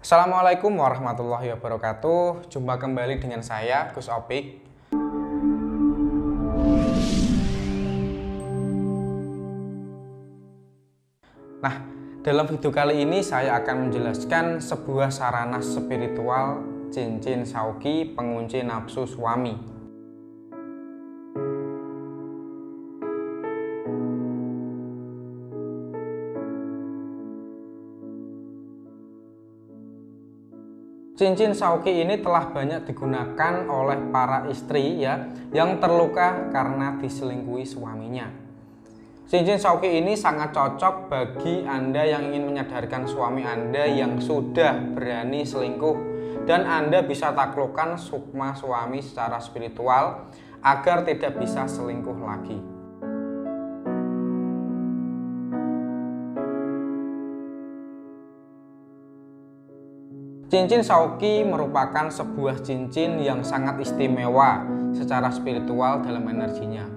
Assalamualaikum warahmatullahi wabarakatuh. Jumpa kembali dengan saya, Gus Opik. Nah, dalam video kali ini saya akan menjelaskan sebuah sarana spiritual cincin Shauqi pengunci nafsu suami. Cincin Shauqi ini telah banyak digunakan oleh para istri yang terluka karena diselingkuhi suaminya. Cincin Shauqi ini sangat cocok bagi Anda yang ingin menyadarkan suami Anda yang sudah berani selingkuh, dan Anda bisa taklukkan sukma suami secara spiritual agar tidak bisa selingkuh lagi. Cincin Shauqi merupakan sebuah cincin yang sangat istimewa secara spiritual dalam energinya,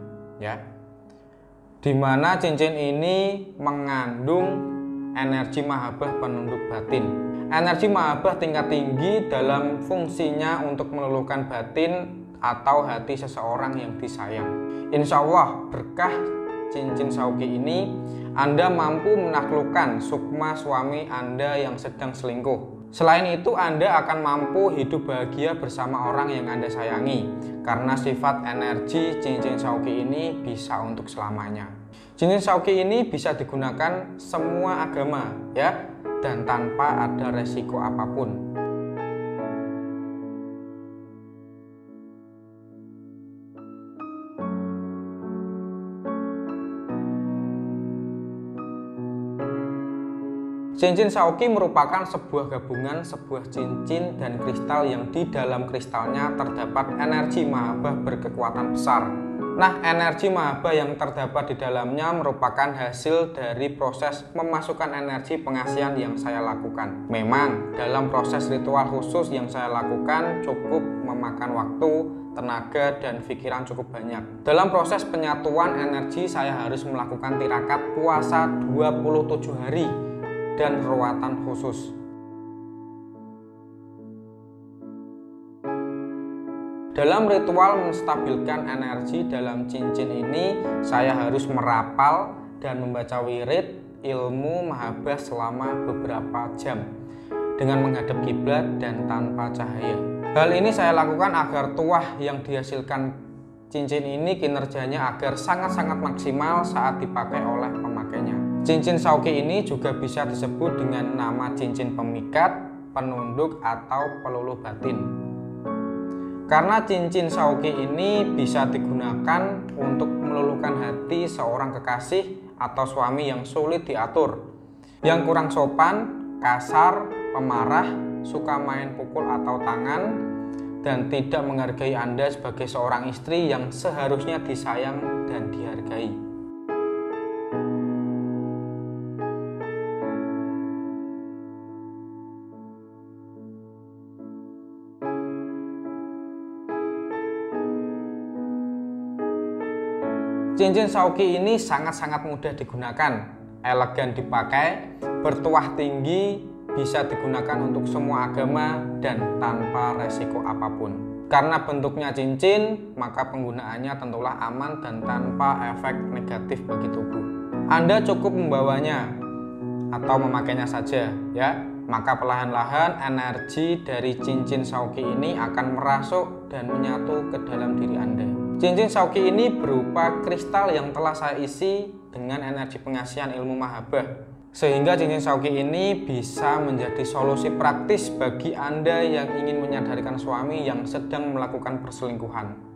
dimana cincin ini mengandung energi mahabbah penunduk batin. Energi mahabbah tingkat tinggi dalam fungsinya untuk meluluhkan batin atau hati seseorang yang disayang. Insya Allah berkah cincin Shauqi ini, Anda mampu menaklukkan sukma suami Anda yang sedang selingkuh. Selain itu, Anda akan mampu hidup bahagia bersama orang yang Anda sayangi, karena sifat energi cincin Shauqi ini bisa untuk selamanya. Cincin Shauqi ini bisa digunakan semua agama, dan tanpa ada resiko apapun. Cincin Shauqi merupakan sebuah gabungan sebuah cincin dan kristal yang di dalam kristalnya terdapat energi mahabbah berkekuatan besar. Nah, energi mahabbah yang terdapat di dalamnya merupakan hasil dari proses memasukkan energi pengasihan yang saya lakukan. Memang dalam proses ritual khusus yang saya lakukan cukup memakan waktu, tenaga, dan pikiran cukup banyak. Dalam proses penyatuan energi saya harus melakukan tirakat puasa 27 hari dan ruatan khusus. Dalam ritual menstabilkan energi dalam cincin ini, saya harus merapal dan membaca wirid ilmu mahabbah selama beberapa jam dengan menghadap kiblat dan tanpa cahaya. Hal ini saya lakukan agar tuah yang dihasilkan cincin ini kinerjanya agar sangat-sangat maksimal saat dipakai oleh pemakainya. Cincin Shauqi ini juga bisa disebut dengan nama cincin pemikat, penunduk, atau peluluh batin. Karena cincin Shauqi ini bisa digunakan untuk meluluhkan hati seorang kekasih atau suami yang sulit diatur, yang kurang sopan, kasar, pemarah, suka main pukul atau tangan, dan tidak menghargai Anda sebagai seorang istri yang seharusnya disayang dan dihargai. Cincin Shauqi ini sangat-sangat mudah digunakan, elegan dipakai, bertuah tinggi, bisa digunakan untuk semua agama, dan tanpa resiko apapun. Karena bentuknya cincin, maka penggunaannya tentulah aman dan tanpa efek negatif bagi tubuh. Anda cukup membawanya atau memakainya saja, maka perlahan-lahan energi dari cincin Shauqi ini akan merasuk dan menyatu ke dalam diri Anda. Cincin Shauqi ini berupa kristal yang telah saya isi dengan energi pengasihan ilmu mahabbah, sehingga cincin Shauqi ini bisa menjadi solusi praktis bagi Anda yang ingin menyadarkan suami yang sedang melakukan perselingkuhan.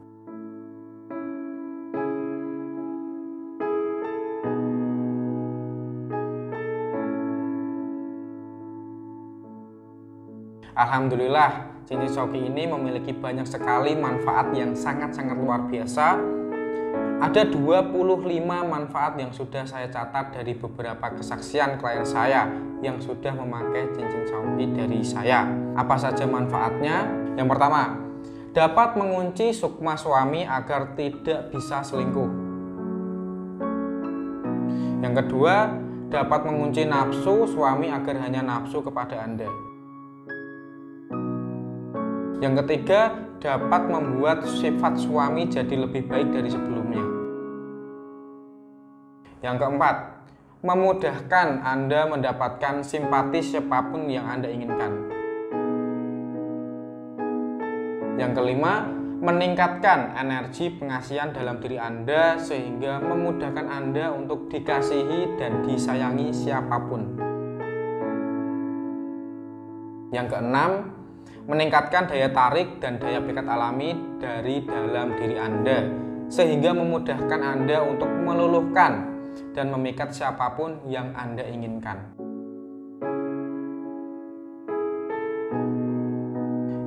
Alhamdulillah, cincin Shauqi ini memiliki banyak sekali manfaat yang sangat-sangat luar biasa. Ada 25 manfaat yang sudah saya catat dari beberapa kesaksian klien saya yang sudah memakai cincin Shauqi dari saya. Apa saja manfaatnya? Yang pertama, dapat mengunci sukma suami agar tidak bisa selingkuh. Yang kedua, dapat mengunci nafsu suami agar hanya nafsu kepada Anda. Yang ketiga, dapat membuat sifat suami jadi lebih baik dari sebelumnya. Yang keempat, memudahkan Anda mendapatkan simpati siapapun yang Anda inginkan. Yang kelima, meningkatkan energi pengasihan dalam diri Anda sehingga memudahkan Anda untuk dikasihi dan disayangi siapapun. Yang keenam, meningkatkan daya tarik dan daya pikat alami dari dalam diri Anda sehingga memudahkan Anda untuk meluluhkan dan memikat siapapun yang Anda inginkan.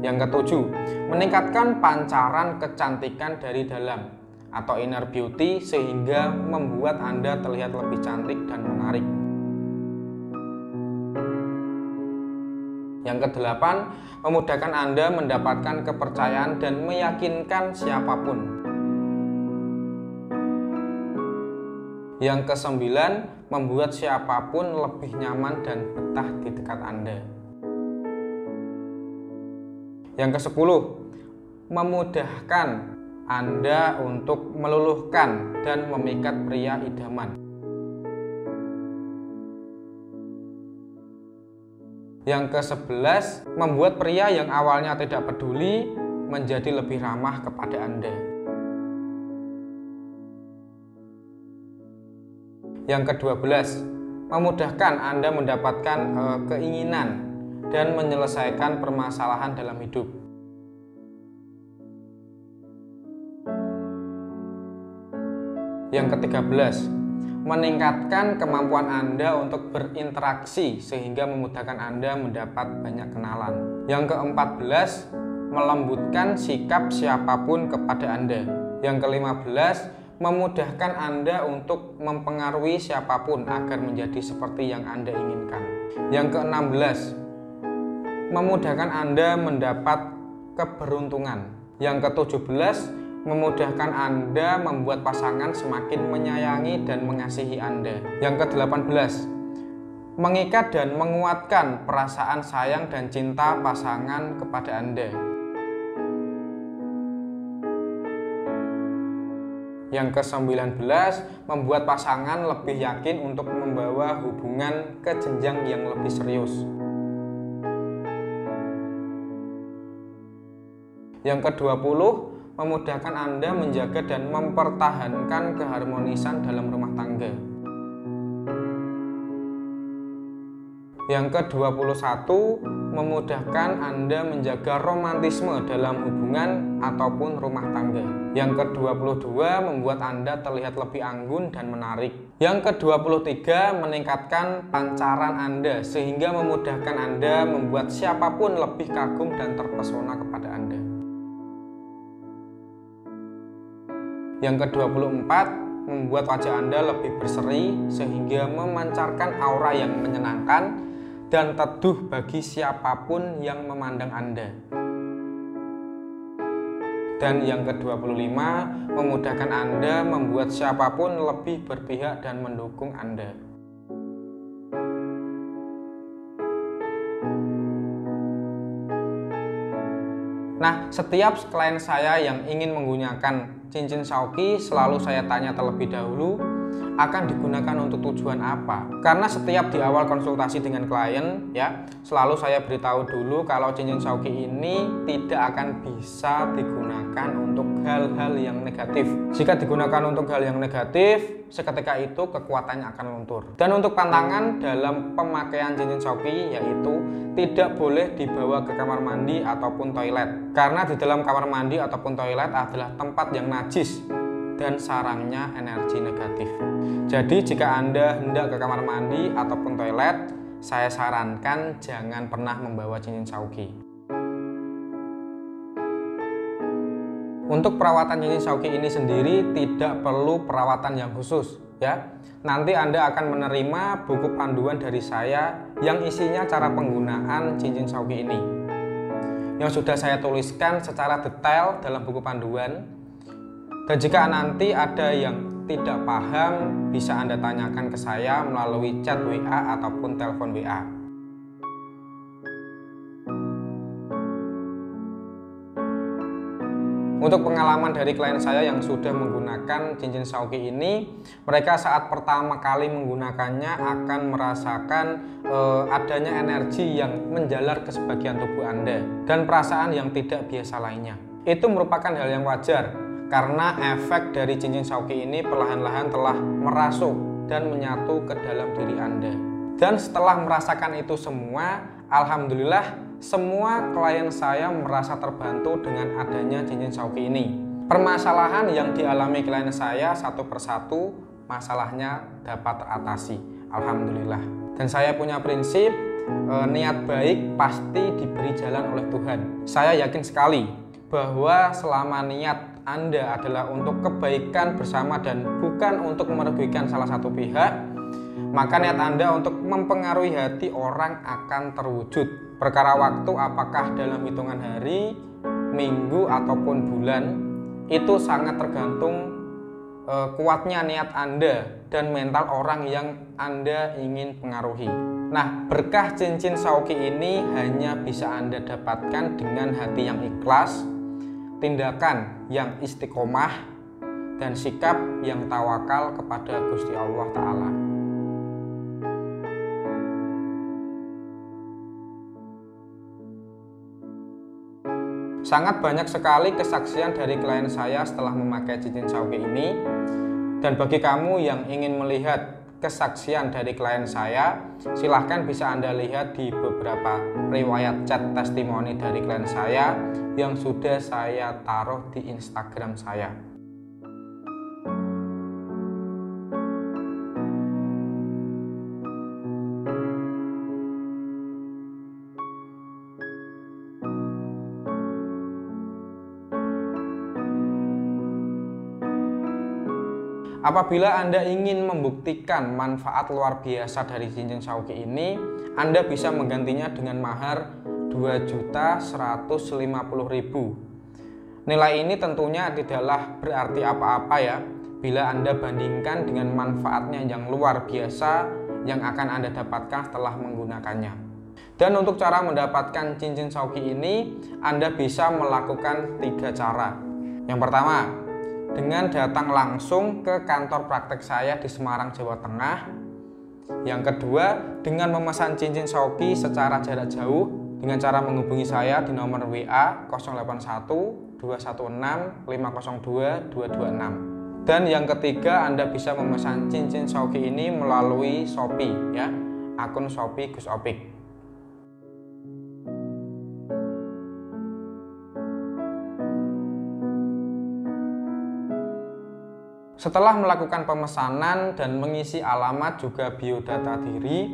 Yang ketujuh, meningkatkan pancaran kecantikan dari dalam atau inner beauty sehingga membuat Anda terlihat lebih cantik dan menarik. Yang kedelapan, memudahkan Anda mendapatkan kepercayaan dan meyakinkan siapapun. Yang kesembilan, membuat siapapun lebih nyaman dan betah di dekat Anda. Yang kesepuluh, memudahkan Anda untuk meluluhkan dan memikat pria idaman. Yang ke-11, membuat pria yang awalnya tidak peduli menjadi lebih ramah kepada Anda. Yang ke-12, memudahkan Anda mendapatkan keinginan dan menyelesaikan permasalahan dalam hidup. Yang ke-13, meningkatkan kemampuan Anda untuk berinteraksi sehingga memudahkan Anda mendapat banyak kenalan. Yang ke-14, melembutkan sikap siapapun kepada Anda. Yang ke-15, memudahkan Anda untuk mempengaruhi siapapun agar menjadi seperti yang Anda inginkan. Yang ke-16, memudahkan Anda mendapat keberuntungan. Yang ke-17, memudahkan Anda membuat pasangan semakin menyayangi dan mengasihi Anda. Yang ke-18, mengikat dan menguatkan perasaan sayang dan cinta pasangan kepada Anda. Yang ke-19, membuat pasangan lebih yakin untuk membawa hubungan ke jenjang yang lebih serius. Yang ke-20, memudahkan Anda menjaga dan mempertahankan keharmonisan dalam rumah tangga. Yang ke-21, memudahkan Anda menjaga romantisme dalam hubungan ataupun rumah tangga. Yang ke-22, membuat Anda terlihat lebih anggun dan menarik. Yang ke-23, meningkatkan pancaran Anda sehingga memudahkan Anda membuat siapapun lebih kagum dan terpesona kepada Anda. Yang ke-24, membuat wajah Anda lebih berseri sehingga memancarkan aura yang menyenangkan dan teduh bagi siapapun yang memandang Anda. Dan yang ke-25, memudahkan Anda membuat siapapun lebih berpihak dan mendukung Anda. Nah, setiap klien saya yang ingin menggunakan cincin Shauqi selalu saya tanya terlebih dahulu akan digunakan untuk tujuan apa. Karena setiap di awal konsultasi dengan klien ya, selalu saya beritahu dulu kalau cincin Shauqi ini tidak akan bisa digunakan untuk hal-hal yang negatif. Jika digunakan untuk hal yang negatif, seketika itu kekuatannya akan luntur. Dan untuk pantangan dalam pemakaian cincin Shauqi yaitu tidak boleh dibawa ke kamar mandi ataupun toilet. Karena di dalam kamar mandi ataupun toilet adalah tempat yang najis dan sarangnya energi negatif. Jadi jika Anda hendak ke kamar mandi ataupun toilet, saya sarankan jangan pernah membawa cincin Shauqi. Untuk perawatan cincin Shauqi ini sendiri tidak perlu perawatan yang khusus ya. Nanti Anda akan menerima buku panduan dari saya yang isinya cara penggunaan cincin Shauqi ini, yang sudah saya tuliskan secara detail dalam buku panduan. Dan jika nanti ada yang tidak paham, bisa Anda tanyakan ke saya melalui chat WA ataupun telepon WA. Untuk pengalaman dari klien saya yang sudah menggunakan cincin Shauqi ini, mereka saat pertama kali menggunakannya akan merasakan adanya energi yang menjalar ke sebagian tubuh Anda dan perasaan yang tidak biasa lainnya. Itu merupakan hal yang wajar karena efek dari cincin Shauqi ini perlahan-lahan telah merasuk dan menyatu ke dalam diri Anda. Dan setelah merasakan itu semua, alhamdulillah semua klien saya merasa terbantu dengan adanya cincin Shauqi ini. Permasalahan yang dialami klien saya satu persatu masalahnya dapat teratasi, alhamdulillah. Dan saya punya prinsip, niat baik pasti diberi jalan oleh Tuhan. Saya yakin sekali bahwa selama niat Anda adalah untuk kebaikan bersama dan bukan untuk merugikan salah satu pihak, maka niat Anda untuk mempengaruhi hati orang akan terwujud. Perkara waktu, apakah dalam hitungan hari, minggu, ataupun bulan, itu sangat tergantung kuatnya niat Anda dan mental orang yang Anda ingin pengaruhi. Nah, berkah cincin Shauqi ini hanya bisa Anda dapatkan dengan hati yang ikhlas, tindakan yang istiqomah, dan sikap yang tawakal kepada Gusti Allah Ta'ala. Sangat banyak sekali kesaksian dari klien saya setelah memakai cincin Shauqi ini. Dan bagi kamu yang ingin melihat kesaksian dari klien saya, silahkan bisa Anda lihat di beberapa riwayat chat testimoni dari klien saya yang sudah saya taruh di Instagram saya. Apabila Anda ingin membuktikan manfaat luar biasa dari cincin Shauqi ini, Anda bisa menggantinya dengan mahar 2.150.000. Nilai ini tentunya tidaklah berarti apa-apa ya, bila Anda bandingkan dengan manfaatnya yang luar biasa yang akan Anda dapatkan setelah menggunakannya. Dan untuk cara mendapatkan cincin Shauqi ini, Anda bisa melakukan 3 cara. Yang pertama, dengan datang langsung ke kantor praktek saya di Semarang, Jawa Tengah. Yang kedua, dengan memesan cincin Shauqi secara jarak jauh dengan cara menghubungi saya di nomor WA 081 216 502 226. Dan yang ketiga, Anda bisa memesan cincin Shauqi ini melalui Shopee ya, akun Shopee Gus Opik. Setelah melakukan pemesanan dan mengisi alamat juga biodata diri,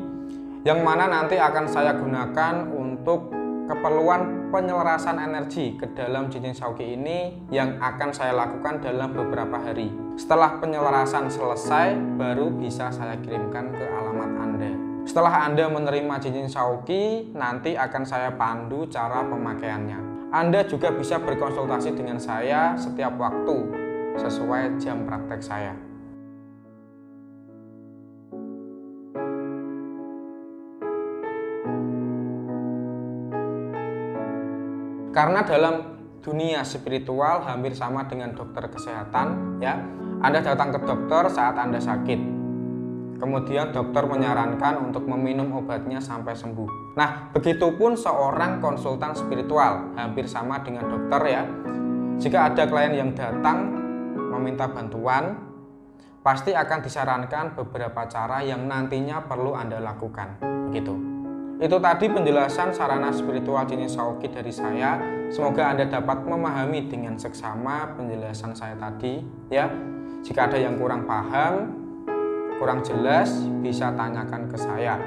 yang mana nanti akan saya gunakan untuk keperluan penyelarasan energi ke dalam cincin Shauqi ini yang akan saya lakukan dalam beberapa hari. Setelah penyelarasan selesai, baru bisa saya kirimkan ke alamat Anda. Setelah Anda menerima cincin Shauqi, nanti akan saya pandu cara pemakaiannya. Anda juga bisa berkonsultasi dengan saya setiap waktu sesuai jam praktek saya. Karena dalam dunia spiritual hampir sama dengan dokter kesehatan ya. Anda datang ke dokter saat Anda sakit. Kemudian dokter menyarankan untuk meminum obatnya sampai sembuh. Nah, begitupun seorang konsultan spiritual hampir sama dengan dokter ya. Jika ada klien yang datang meminta bantuan, pasti akan disarankan beberapa cara yang nantinya perlu Anda lakukan. Begitu. Itu tadi penjelasan sarana spiritual cincin Shauqi dari saya. Semoga Anda dapat memahami dengan seksama penjelasan saya tadi ya. Jika ada yang kurang paham, kurang jelas, bisa tanyakan ke saya.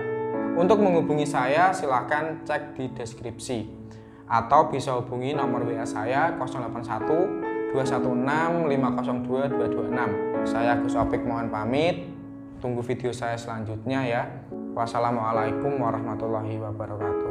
Untuk menghubungi saya silahkan cek di deskripsi atau bisa hubungi nomor WA saya 081 216 502 226. Saya Gus Opik mohon pamit. Tunggu video saya selanjutnya ya. Wassalamualaikum warahmatullahi wabarakatuh.